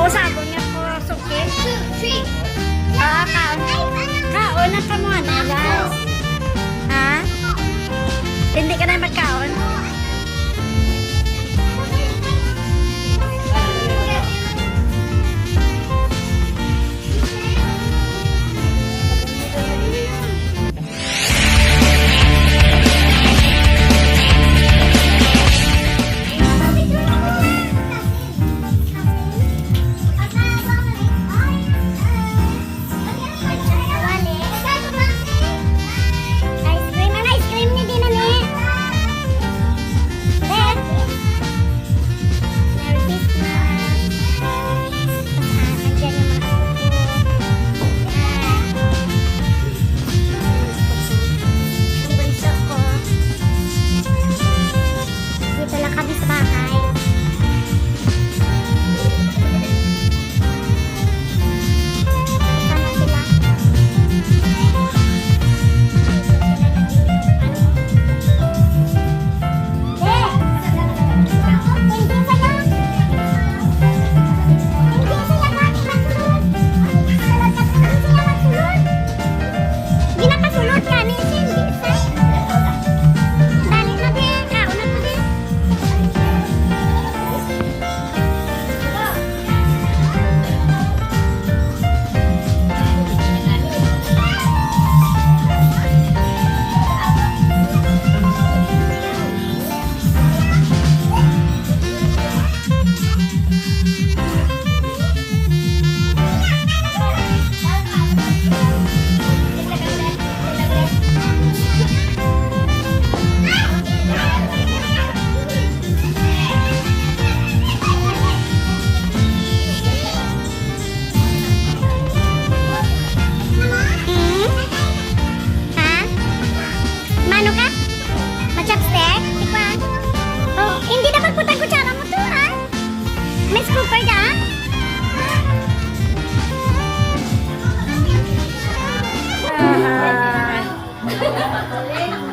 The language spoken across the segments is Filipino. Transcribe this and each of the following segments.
sabi niya ko, suki. Kaon. Kaon na ka muna, guys. Ha? Hindi ka na magkaon?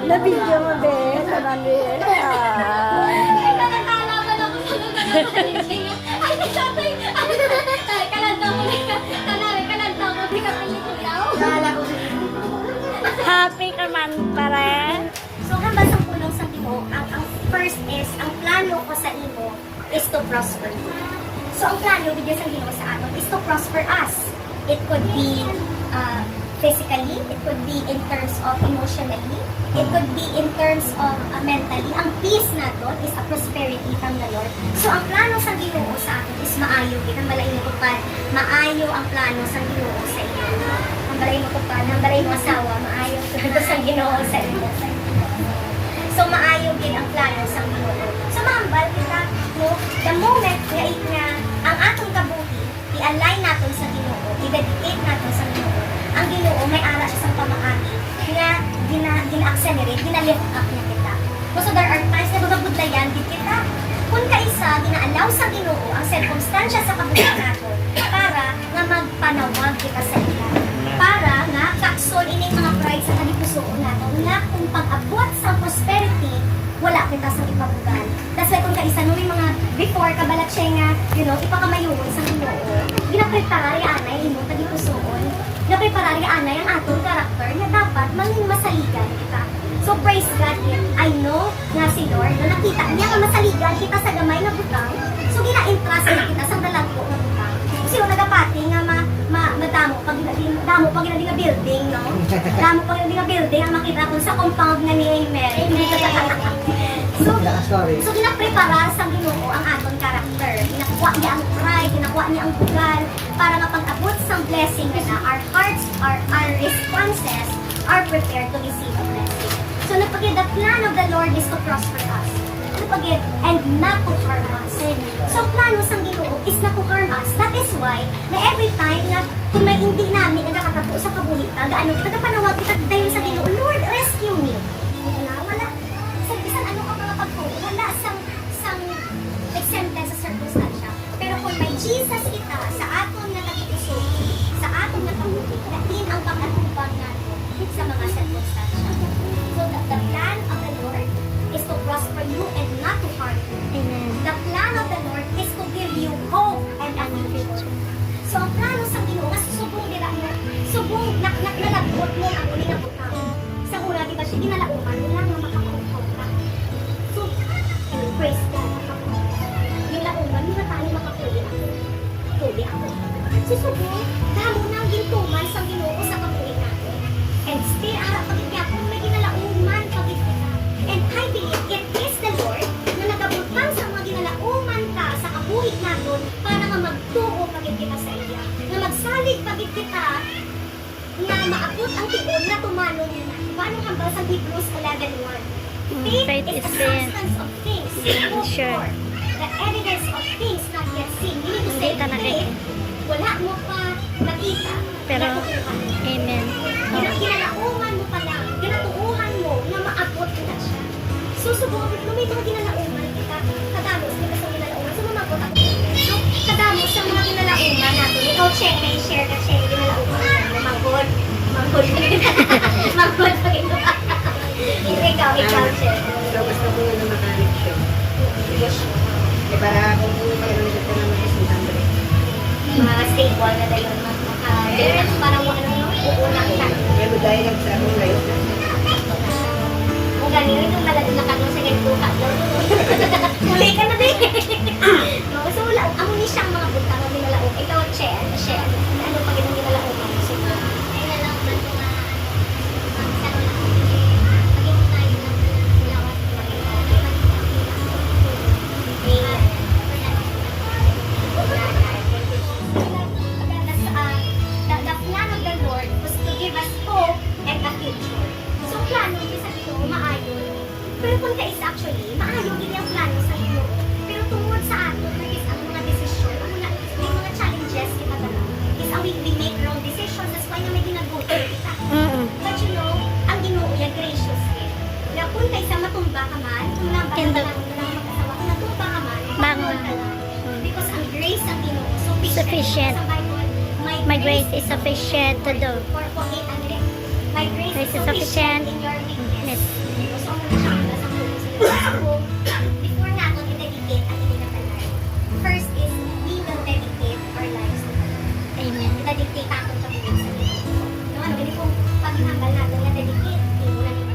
Na-video mo, be. Sanami. Happy ka man, pare. So, hambal sa pulong sa Ginoo, ang first is, ang plano ko sa imo is to prosper you. So, ang plano bigyan sa Ginoo sa aton is to prosper us. It could be physically, it could be in terms of emotionally, it could be in terms of mentally. Ang peace naton is a prosperity from the Lord. So, ang plano sa Ginoo sa aton is maayo. Ang balay mo kupad, maayo ang plano sa Ginoo sa iyo. Ang balay mo kupad, ang balay mo asawa, maayo ang sa Ginoo sa iyo. So, maayo din ang plano sa Ginoo. So, maambal kita, no, the moment nga ang atong kabuhi, i-align natin sa Ginoo, i-dedicate natin sa Ginoo. Ang Ginoo may ara siya sa pamaagi nga gina-accelerate, gina-lift up niya kita. So, there are times na magabudlayan din kita. Kung kaisa, gina-allow sa Ginoo ang circumstansya sa kabuhi natin para nga magpanawag kita sa ila. Para nga kaksol ining mga pride sa kalipusoon natin nga kung pag-abot sa prosperity, wala kita sa ipabugal. That's why kung kaisa nung may mga before kabalat siya nga, ipakamayuon sa Ginoo. Ginaprepara ri anay imo kalipusoon. Ginaprepara ri anay ang atong karakter na dapat manging masaligan kita. So praise God, I know nga si Lord, na nakita niya nga masaligan kita sa gamay na butang. So gina-entrust na kita sa dalagpo na butang. Kasi yung nagapati nga madamo pag ginadi nga building, no? Damo pag ginadi nga building ang makita ko sa compound na ni Mary. So ginaprepara sa Ginoo ang atong karakter. Ginakuha niya ang pride, ginakuha niya ang bugal para mapag-abot sa blessing na our hearts, our responses are prepared to receive a blessing. So napagid, the plan of the Lord is to prosper us. Napagid, and not to harm us. So plano sa Ginoo is not to harm us. That is why, na every time na kung may hindi namin nagkakatapo sa kabuhitan, gaano kita napanawag kita dayon sa Ginoo, Lord, rescue me. Wala. Sa bisan ano ka mga pagpulo, wala sang exempted sa circumstansya. Pero kung may Jesus kita sa aton na nagpuso, sa aton na kabuhi, natin ang pag-atubang natin sa mga circumstansya. So the plan of the Lord is to prosper you and not to harm you. Amen. The plan of the Lord is to give you hope and a future. Susubok, damo nang gintuman sa Ginoo sa kabuhi natin. And still, harap pagit niya kung may ginalauman pagit kita. And I believe it is the Lord na nagabutang sa mga ginalauman ka sa kabuhi natin para nga magtuo pagit kita sa iya. Na magsalig pagit kita na maabot ang tigon na tumalon niya na. Paano hambal sa Hebrews 11:1? Faith is is the sin. substance of things hoped Sure. for, the evidence of things not yet seen. Meaning to say, Hindi ka faith, wala mo pa nakita. Pero, natutuhan mo. amen. Ginalauman mo pa lang, ginatuuhan mo na maabot kita siya. Susubukan, no may mga ginalauman kita, kadamos kita sa ginalauman, sumagot ako. So, kadamos sa mga ginalauman natin, ikaw check, may share ka check, ginalauman mo, manggod, manggod, manggod, ikaw, check. So, basta po na makanik siya. Eh, para kung pag-alagad ka naman is 100. Mga stable na dayon, parang uunang ka. Kaya ba dahil lang sa akong life na. Kung ganyan yung malado na kanong sa ganito ka. Muli ka na din. No, so wala, amo ni siyang mga bunta na dinalaog. Ikaw, Che, ano pag yung dinalaog mo? So, kaya lang man ko nga, ang saro na ko. Pagin tayo ng lawat the plan of the Lord was to give us hope and a future. So, plano niya sa ito, maayo. Pero kung is actually, maayo din ang plano sa iyo. Pero tungkol sa ato, is ang mga desisyon, ang may mga challenges kita talaga. Is ang we make wrong decisions, that's why na may ginagawa kita. But you know, ang Ginoo niya gracious eh. Na kung sa matumba ka man, kung nabala ka lang mag-asawa, kung natumba ka man, Bangon. ka lang. Because ang grace ang Ginoo, Sufficient. Sa Bible, My grace is sufficient to do. My grace is Grace is sufficient sufficient. in your weakness. Yes. So, ano na siya ang nasa puso sa iyo. Before natin i-dedicate ang inyong life, first is we will dedicate our lives to God. Amen. I-dedicate natin sa puso sa iyo. No, ano, ganito kung paghihambal natin na dedicate, hindi mo na nito.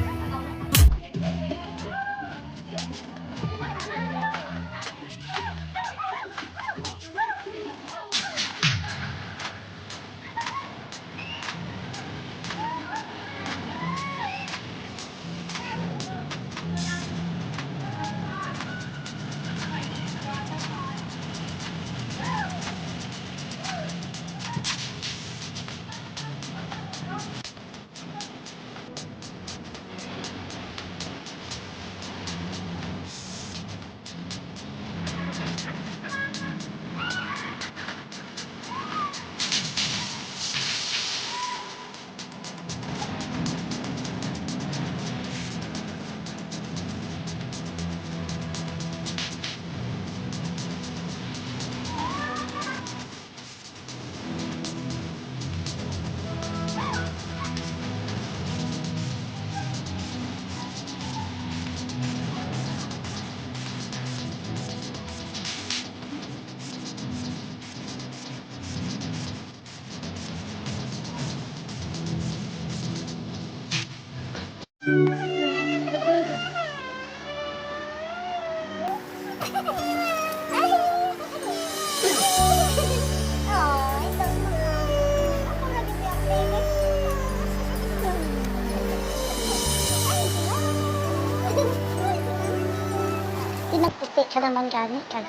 Nagputi ka naman gani ka.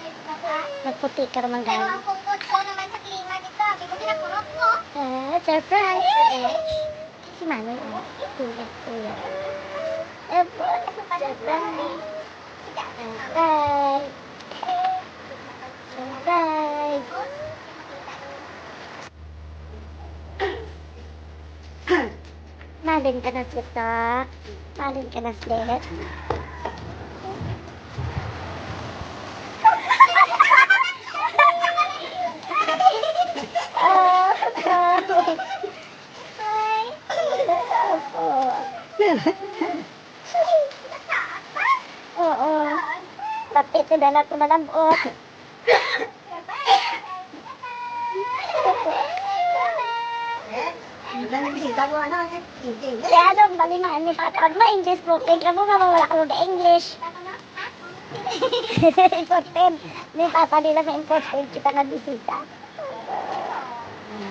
Nagputi ka naman Pero gani. ang pupot ko naman sa klima dito, hindi ko pinakurot ko. Surprise! Si Manoy, kuya. Surprise! Surprise! Malin ka na sita. Malin ka na slit. Oo. Tapit na dala ko malambot. Kaya ano, balingan ni Papa. Pag ma-English po, tingnan mo mawala ko na English. Important. Ni Papa nila na important kita na bisita. Kaya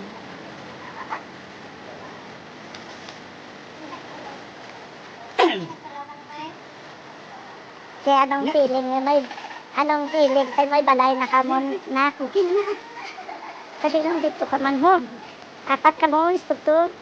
anong feeling ay may balay na kamon na. Kasi lang dito ka man mo. Apat ka mo, instruktor.